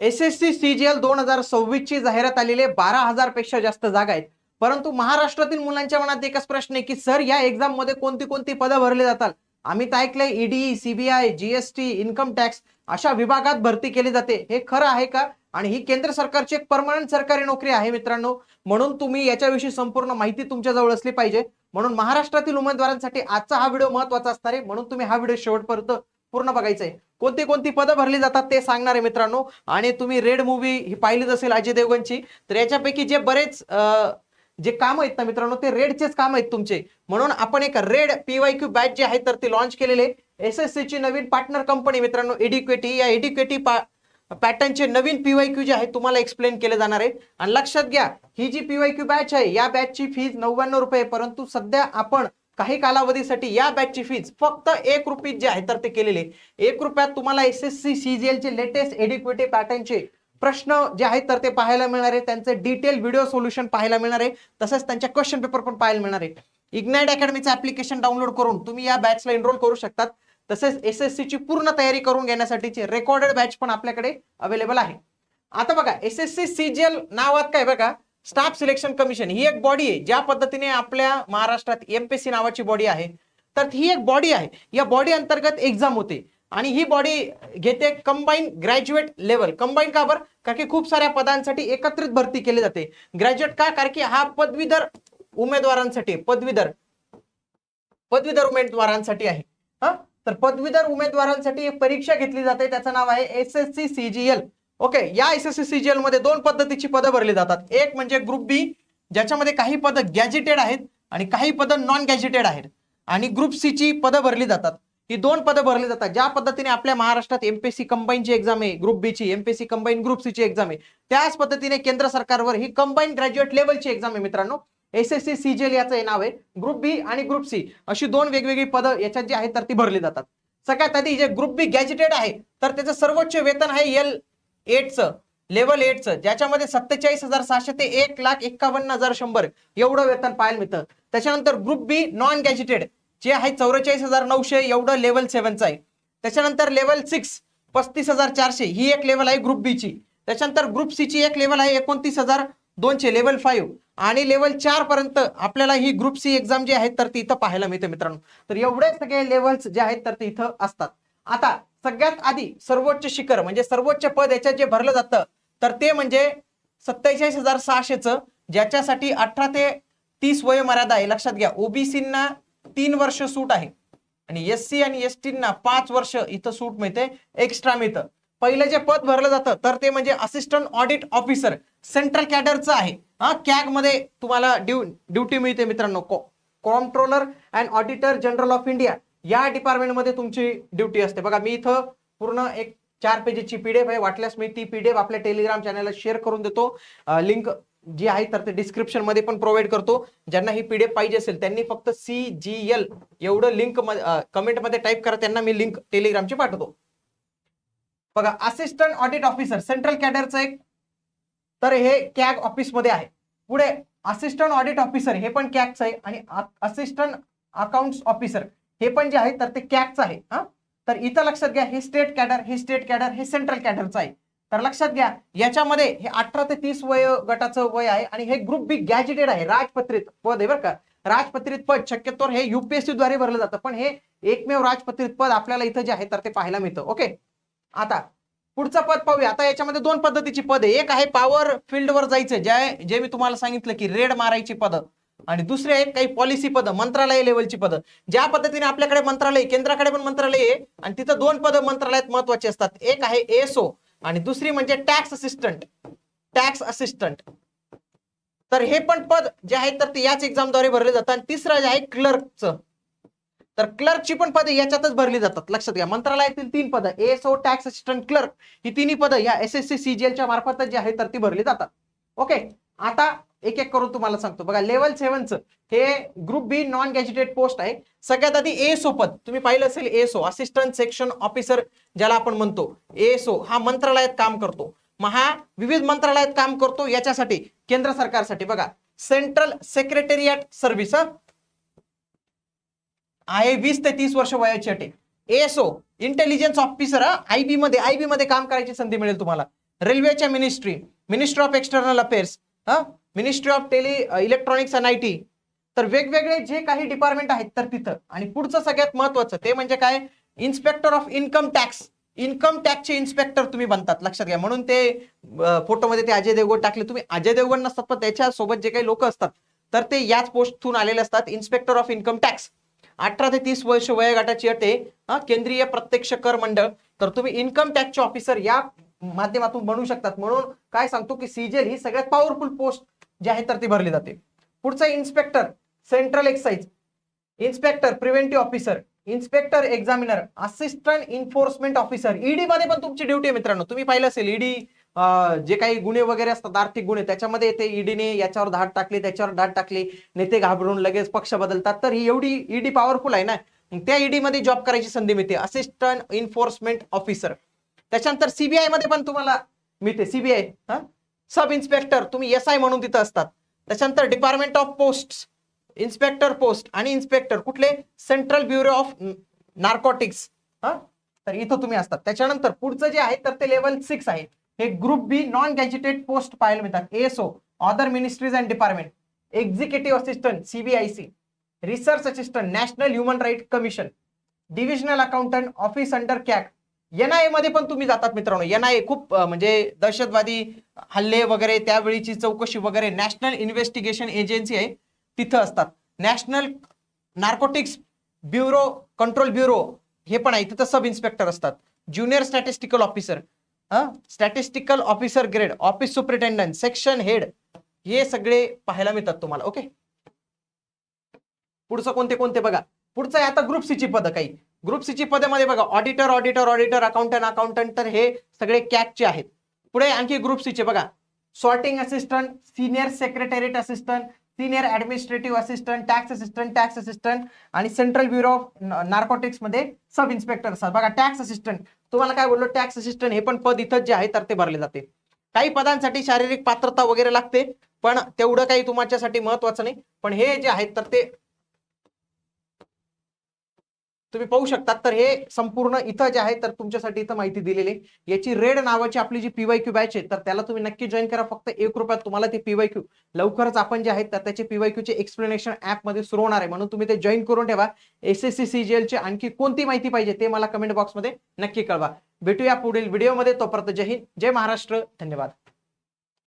SSC CGL 2026 ची जाहिरात आलेली आहे. 12,000 पेक्षा जास्त जागा आहेत. परंतु महाराष्ट्रातील मुलांच्या मनात एकच प्रश्न आहे की सर या एक्झाम मध्ये कोणती कोणती पदं भरली जातात. आम्ही तर ऐकलंय ED, CBI, GST, income tax अशा विभागात भरती केली जाते. हे खरं आहे का? आणि ही केंद्र सरकारची एक परमनंट सरकारी नोकरी आहे मित्रांनो. म्हणून तुम्ही याच्याविषयी संपूर्ण माहिती तुमच्याजवळ असली पाहिजे. म्हणून महाराष्ट्रातील उमेदवारांसाठी आजचा हा व्हिडिओ महत्त्वाचा असणार आहे. म्हणून तुम्ही हा व्हिडिओ शेवटपर्यंत पूर्ण बघायचा आहे. कोणती कोणती पदं भरली जातात ते सांगणार आहे मित्रांनो. आणि तुम्ही रेड मूवी ही पाहिलीच असेल अजय देवगणची, तर याच्यापैकी जे बरेच जे काम आहेत ना मित्रांनो ते रेडचेच काम आहेत तुमचे. म्हणून आपण एक रेड पीवायक्यू बॅच जे आहे तर ते लॉन्च केलेले. एसएससी ची नवीन पार्टनर कंपनी मित्रांनो एड्युकेटी. या एड्युकेटी पॅटर्नचे नवीन पीवायक्यू जे आहे तुम्हाला एक्सप्लेन केले जाणार आहे. आणि लक्षात घ्या ही जी पीवायक्यू बॅच आहे या बॅचची फीज 99 रुपये, परंतु सध्या आपण काही कालावधीसाठी या बॅचची फीज फक्त 1 रुपये जे आहे तर ते केलेले. 1 रुपयात तुम्हाला एसएससी सीजीएल चे लेटेस्ट एड्युकेटी पॅटर्नचे प्रश्न जे आहेत तर ते पाहायला मिळणार आहे. त्यांचे डिटेल व्हिडिओ सोल्युशन पाहायला मिळणार आहे. तसंच त्यांच्या क्वेश्चन पेपर पण पाहायला मिळणार आहे. इग्नाइट अकॅडमीचं ऍप्लिकेशन डाउनलोड करून तुम्ही या बॅचला एनरोल करू शकतात. तसेच एसएससी ची पूर्ण तयारी करून घेण्यासाठीचे रेकॉर्डेड बॅच पण आपल्याकडे अवेलेबल आहे. आता बघा एसएससी सीजीएल नावात काय बघा, स्टाफ सिलेक्शन कमिशन ही एक बॉडी आहे. ज्या पद्धतीने आपल्या महाराष्ट्रात एमपीएससी नावाची बॉडी आहे तर ही एक बॉडी आहे. या बॉडी अंतर्गत एक्झाम होते आणि ही बॉडी घेते कंबाईन ग्रॅज्युएट लेवल. कंबाईन का बरं? कारण की खूप साऱ्या पदांसाठी एकत्रित भरती केली जाते. ग्रॅज्युएट का? कारण की हा पदवीधर उमेदवारांसाठी पदवीधर उमेदवारांसाठी आहे. तर पदवीधर उमेदवारांसाठी एक परीक्षा घेतली जाते. त्याचं नाव आहे एसएससी सीजीएल. ओके, या एसएससी सीजीएल मध्ये 2 पद्धतीची पदं भरली जातात. एक म्हणजे ग्रुप बी ज्याच्यामध्ये काही पदं गॅजेटेड आहेत आणि काही पदं नॉन गॅजेटेड आहेत. आणि ग्रुप सी ची पदं भरली जातात. ही 2 पदं भरली जातात. ज्या पद्धतीने आपल्या महाराष्ट्रात एमपीएससी कंबाईनची एक्झाम आहे ग्रुप बी ची, एमपीएससी कंबाईन ग्रुप सी ची एक्झाम आहे, त्याच पद्धतीने केंद्र सरकारवर ही कंबाईन ग्रॅज्युएट लेवलची एक्झाम आहे मित्रांनो. एसएससी सीजीएल याचं नाव आहे. ग्रुप बी आणि ग्रुप सी अशी 2 वेगवेगळी पदं याच्यात जी आहेत तर ती भरली जातात. सगळ्यात आधी जे ग्रुप बी गॅजेटेड आहे तर त्याचं सर्वोच्च वेतन आहे L8चं, लेवल 8चं, ज्याच्यामध्ये 47,600 ते 1,51,100 एवढं वेतन पाहायला मिळतं. त्याच्यानंतर ग्रुप बी नॉन गॅजेटेड जे आहे 44,900 एवढं लेवल 7चं आहे. त्याच्यानंतर लेवल 6 35,400 ही एक लेवल आहे ग्रुप बी ची. त्याच्यानंतर ग्रुप सी ची एक लेवल आहे 29,200 लेवल 5 आणि लेवल 4 पर्यंत आपल्याला ही ग्रुप सी एक्झाम जी आहे तर ती इथं पाहायला मिळते मित्रांनो. तर एवढे सगळे लेवल्स जे आहेत तर ते इथं असतात. आता सगळ्यात आधी सर्वोच्च शिखर म्हणजे सर्वोच्च पद याच्यात जे भरलं जातं तर ते म्हणजे 47,600चं, ज्याच्यासाठी 18 ते 30 वयोमर्यादा आहे. लक्षात घ्या ओबीसींना 3 वर्ष सूट आहे आणि एससी आणि एसटींना 5 वर्ष इथं सूट मिळते, एक्स्ट्रा मिळतं. पहिलं जे पद भरलं जातं तर ते म्हणजे असिस्टंट ऑडिट ऑफिसर सेंट्रल कॅडरचं आहे. कॅग मध्ये तुम्हाला ड्युटी मिळते मित्रांनो. Comptroller and auditor general of India या डिपार्टमेंटमध्ये तुमची ड्युटी असते. बघा मी इथं पूर्ण एक 4 पेजेसची पीडीएफ आहे. वाटल्यास मी ती पीडीएफ आपल्या टेलिग्राम चॅनलला शेअर करून देतो. लिंक जी आहे तर ते डिस्क्रिप्शन मध्ये पण प्रोव्हाइड करतो. ज्यांना ही पीडीएफ पाहिजे असेल त्यांनी फक्त CGL एवढं लिंक कमेंट मध्ये टाईप करा, त्यांना मी लिंक टेलिग्रामची पाठवतो. बघा असिस्टंट ऑडिट ऑफिसर सेंट्रल कॅडरचं एक, तर हे कॅग ऑफिस मध्ये आहे. पुढे असिस्टंट ऑडिट ऑफिसर हे पण कॅगचं आहे आणि असिस्टंट अकाउंट्स ऑफिसर हे पण जे आहे तर ते कॅगचं आहे. तर इथं लक्षात घ्या हे स्टेट कॅडर, हे स्टेट कॅडर, हे सेंट्रल कॅडरचं आहे. तर लक्षात घ्या याच्यामध्ये हे 18 ते 30 वय गटाचं वय आहे आणि हे ग्रुप बी गॅजेटेड आहे, राजपत्रित पद आहे बरं का. राजपत्रित पद शक्यतो हे युपीएससी द्वारे भरलं जातं, पण हे एकमेव राजपत्रित पद आपल्याला इथं जे आहे तर ते पाहायला मिळतं. ओके, आता पुढचं पद पाहूया. आता याच्यामध्ये 2 पद्धतीची पद आहे. एक आहे पॉवर फील्डवर जायचं जे मी तुम्हाला सांगितलं की रेड मारायची पदं, आणि दुसरे आहेत काही पॉलिसी पदं, मंत्रालय लेवलची पदं. ज्या पद्धतीने आपल्याकडे मंत्रालय, केंद्राकडे पण मंत्रालय आहे आणि तिथं 2 पदं मंत्रालयात महत्वाची असतात. एक आहे एएसओ आणि दुसरी म्हणजे टॅक्स असिस्टंट. तर हे पण पद जे आहे तर ते याच एक्झामद्वारे भरले जातात. आणि तिसरं जे आहे क्लर्कचं, तर क्लर्कची पण पदं याच्यातच भरली जातात. लक्षात घ्या मंत्रालयातील 3 पदं एएसओ, टॅक्स असिस्टंट, क्लर्क ही तिन्ही पदं या एसएससी सीजीएलच्या मार्फत जे आहे तर ती भरली जातात. ओके, आता एक एक करून तुम्हाला सांगतो. बघा लेवल 7चं हे group B non gazetted post आहे. सगळ्यात आधी एएसओ पद तुम्ही पाहिलं असेल. एएसओ असिस्टंट सेक्शन ऑफिसर ज्याला आपण म्हणतो. एएसओ हा मंत्रालयात काम करतो, विविध मंत्रालयात काम करतो. याच्यासाठी केंद्र सरकारसाठी बघा सेंट्रल सेक्रेटरिएट सर्व्हिस आहे, 20 ते 30 वर्ष वयाची अटे. एएसओ इंटेलिजन्स ऑफिसर आयबी मध्ये काम करायची संधी मिळेल तुम्हाला. रेल्वेच्या ministry of external affairs, ministry of electronics and IT, तर वेगवेगळे जे काही डिपार्टमेंट आहेत तर तिथं. आणि पुढचं सगळ्यात महत्वाचं ते म्हणजे काय, inspector of income tax. Income टॅक्सचे इन्स्पेक्टर तुम्ही बनतात, लक्षात घ्या. म्हणून ते फोटोमध्ये ते अजय देवगण टाकले. तुम्ही अजय देवगण नसतात, पण त्याच्यासोबत जे काही लोक असतात तर ते याच पोस्टतून आलेले असतात. इन्स्पेक्टर ऑफ इन्कम टॅक्स, 18 ते 30 वर्ष वयोगटाची अट आहे, केंद्रीय प्रत्यक्ष कर मंडळ. तर तुम्ही इन्कम टॅक्सचे ऑफिसर या माध्यमातून बनू शकतात. म्हणून काय सांगतो की CGL ही सगळ्यात पॉवरफुल पोस्ट जी आहे तर ती भरली जाते. पुढचं inspector central excise, inspector preventive officer, inspector examiner, assistant enforcement officer. ED मध्ये पण तुमची ड्युटी आहे मित्रांनो. तुम्ही पाहिलं असेल ईडी जे काही गुन्हे वगैरे असतात, आर्थिक गुन्हे, त्याच्यामध्ये ते ईडीने याच्यावर धाड टाकली, त्याच्यावर धाड टाकली, नेते घाबरून लगेच पक्ष बदलतात. तर ही एवढी ईडी पॉवरफुल आहे ना, त्या ईडी मध्ये जॉब करायची संधी मिळते, असिस्टंट इन्फोर्समेंट ऑफिसर. त्याच्यानंतर CBI मध्ये पण तुम्हाला मिळते, CBI सब इन्स्पेक्टर, तुम्ही SI म्हणून तिथं असतात. त्याच्यानंतर department of post, inspector post आणि इन्स्पेक्टर कुठले, सेंट्रल ब्युरो ऑफ नार्कोटिक्स, तर इथं तुम्ही असतात. त्याच्यानंतर पुढचं जे आहे तर ते लेवल 6 आहे. हे group B non gazetted post पाहायला मिळतात. ASO, other ministries and department, executive assistant CBIC, research assistant national human right commission, divisional accountant office under CAG. NIA मध्ये पण तुम्ही जातात मित्रांनो. NIA खूप म्हणजे दहशतवादी हल्ले वगैरे त्यावेळीची चौकशी वगैरे, नॅशनल इन्व्हेस्टिगेशन एजन्सी आहे, तिथं असतात. National narcotics bureau control bureau हे पण आहे, तिथं सब इन्स्पेक्टर असतात. Junior statistical officer, statistical officer grade, office superintendent, section head, हे सगळे पाहायला मिळतात तुम्हाला. ओके, पुढचं कोणते कोणते बघा. पुढचं आहे आता ग्रुप सी ची पदं. काही ग्रुप सी ची पदामध्ये बघा, ऑडिटर, अकाउंटंट, तर हे सगळे कॅगचे आहेत. पुढे आणखी ग्रुप सी चे बघा, sorting assistant, senior secretariat assistant, senior administrative assistant, tax assistant आणि सेंट्रल ब्युरो ऑफ नार्कोटिक्स मध्ये सब इन्स्पेक्टर असतात. बघा टॅक्स असिस्टंट, तुम्हाला काय बोललो, टॅक्स असिस्टंट हे पण पद इथं जे आहे तर ते भरले जाते. काही पदांसाठी शारीरिक पात्रता वगैरे लागते, पण तेवढं काही तुमच्यासाठी महत्वाचं नाही. पण हे जे आहेत तर ते तुम्ही पाहू शकता. तर हे संपूर्ण इथं जे आहे तर तुमच्यासाठी इथं माहिती दिलेली. याची रेड नावाची आपली जी PYQ बॅच आहे तर त्याला तुम्ही नक्की जॉईन करा. फक्त 1 रुपयात तुम्हाला ते PYQ लवकरच आपण जे आहेत तर त्याचे PYQ चे एक्सप्लेनेशन ऍप मध्ये सुरू होणार आहे, म्हणून तुम्ही ते जॉईन करून ठेवा. SSC CGL ची आणखी कोणती माहिती पाहिजे ते मला कमेंट बॉक्समध्ये नक्की कळवा. भेटूया पुढील व्हिडिओमध्ये. तोपर्यंत जय हिंद, जय महाराष्ट्र, धन्यवाद.